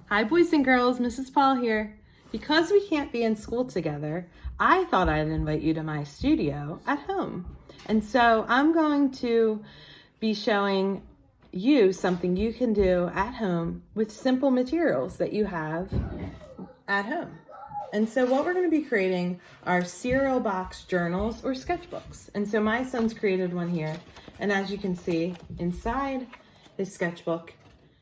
Hi boys and girls, Mrs. Paul here. Because we can't be in school together, I thought I'd invite you to my studio at home. And so I'm going to be showing you something you can do at home with simple materials that you have at home. And so what we're going to be creating are cereal box journals or sketchbooks. And so my son's created one here. And as you can see, inside his sketchbook,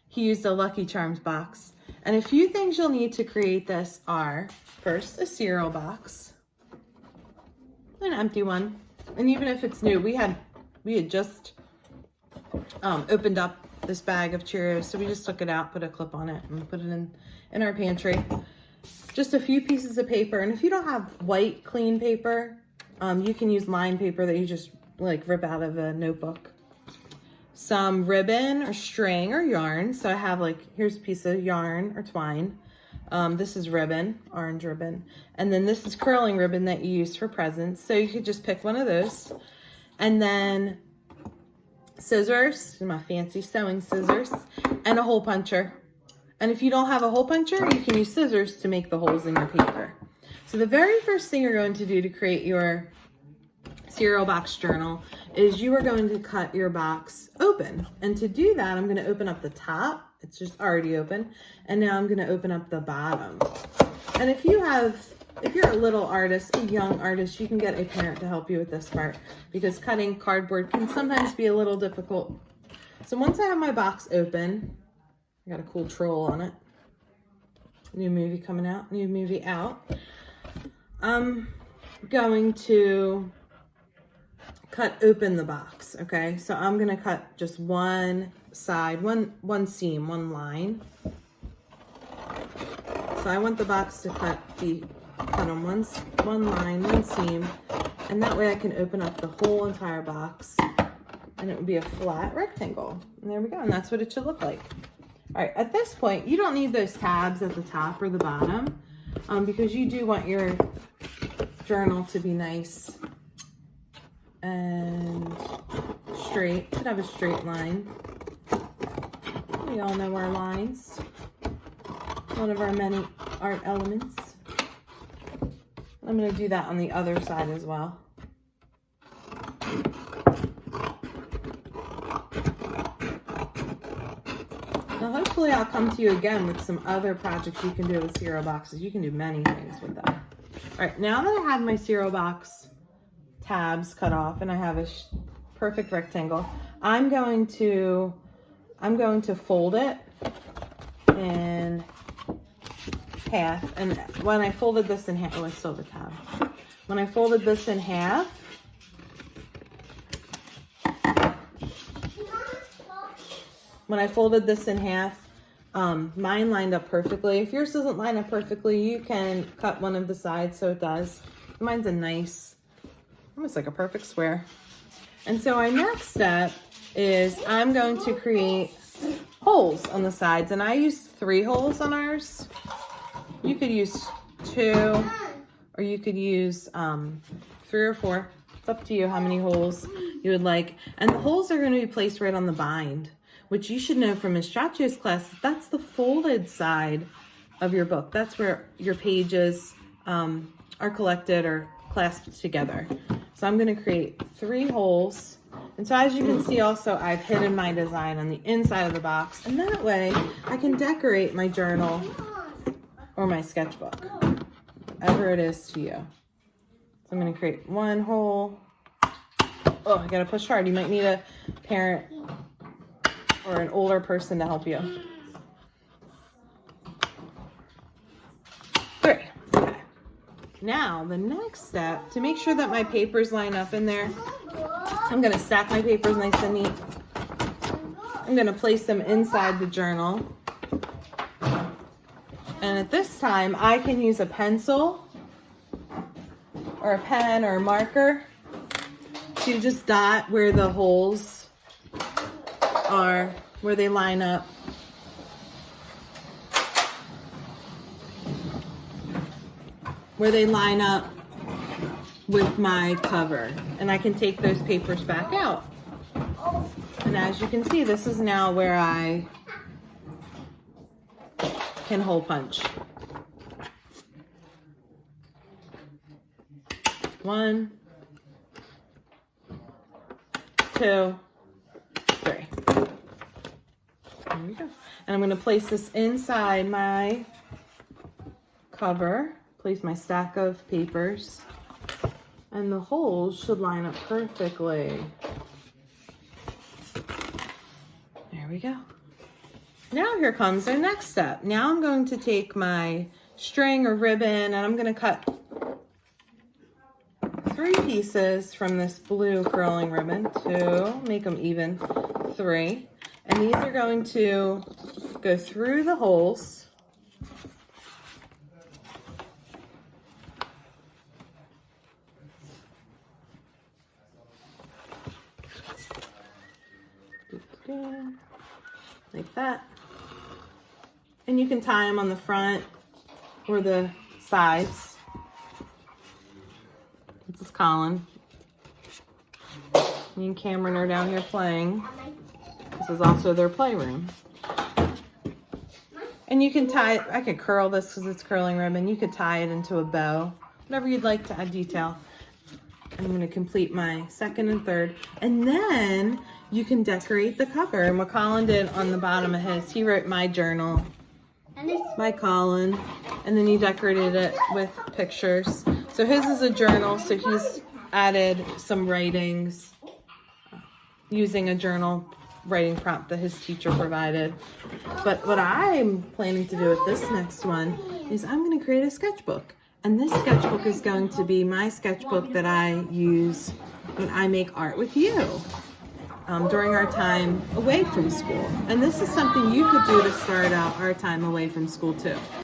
he used a Lucky Charms box. And a few things you'll need to create this are, first, a cereal box, an empty one. And even if it's new, we had just opened up this bag of Cheerios, so we just took it out, put a clip on it, and put it in our pantry. Just a few pieces of paper, and if you don't have white clean paper, you can use lined paper that you just like rip out of a notebook. Some ribbon or string or yarn. So I have here's a piece of yarn or twine. This is ribbon, orange ribbon. And then this is curling ribbon that you use for presents. So you could just pick one of those. And then scissors, my fancy sewing scissors, and a hole puncher. And if you don't have a hole puncher, you can use scissors to make the holes in your paper. So the very first thing you're going to do to create your cereal box journal is you are going to cut your box open. And to do that, I'm going to open up the top. It's just already open. And now I'm going to open up the bottom. And if you're a little artist, a young artist, you can get a parent to help you with this part because cutting cardboard can sometimes be a little difficult. So once I have my box open, I got a cool troll on it. New movie coming out, new movie out. I'm going to cut open the box, okay? So I'm gonna cut just one side, one seam, one line. So I want the box to cut on one line, one seam, and that way I can open up the whole entire box and it would be a flat rectangle. And there we go, and that's what it should look like. All right, at this point, you don't need those tabs at the top or the bottom because you do want your journal to be nice and straight. Should have a straight line. We all know our lines. One of our many art elements. I'm going to do that on the other side as well. Now hopefully I'll come to you again with some other projects you can do with cereal boxes. You can do many things with that. All right, now that I have my cereal box tabs cut off and I have a perfect rectangle, I'm going to fold it in half. And when I folded this in half, I still have a tab. When I folded this in half, mine lined up perfectly. If yours doesn't line up perfectly, you can cut one of the sides so it does. Mine's a nice, almost like a perfect square. And so our next step is I'm going to create holes on the sides. And I used 3 holes on ours. You could use 2, or you could use 3 or 4. It's up to you how many holes you would like. And the holes are going to be placed right on the bind, which you should know from Ms. Chacho's class. That's the folded side of your book. That's where your pages are collected or clasped together. So I'm going to create 3 holes. And so as you can see also, I've hidden my design on the inside of the box. And that way I can decorate my journal or my sketchbook, whatever it is to you. So I'm going to create 1 hole. Oh, I got to push hard. You might need a parent or an older person to help you. 3. Okay. Now, the next step, to make sure that my papers line up in there, I'm going to stack my papers nice and neat. I'm going to place them inside the journal. And at this time, I can use a pencil or a pen or a marker to just dot where the holes are, where they line up. Where they line up with my cover. And I can take those papers back out. And as you can see, this is now where I can hole punch. 1, 2, 3. There we go. And I'm going to place this inside my cover. Place my stack of papers. And the holes should line up perfectly. There we go. Now here comes our next step. Now I'm going to take my string or ribbon and I'm going to cut 3 pieces from this blue curling ribbon. 2, make them even. 3. And these are going to go through the holes. Like that. And you can tie them on the front or the sides. This is Colin. Me and Cameron are down here playing. This is also their playroom. And you can tie it, I could curl this because it's curling ribbon. You could tie it into a bow, whatever you'd like to add detail. I'm going to complete my second and third. And then you can decorate the cover. And what Colin did on the bottom of his, he wrote my journal by Colin. And then he decorated it with pictures. So his is a journal, so he's added some writings using a journal writing prompt that his teacher provided. But what I'm planning to do with this next one is I'm going to create a sketchbook. And this sketchbook is going to be my sketchbook that I use when I make art with you during our time away from school. And this is something you could do to start out our time away from school too.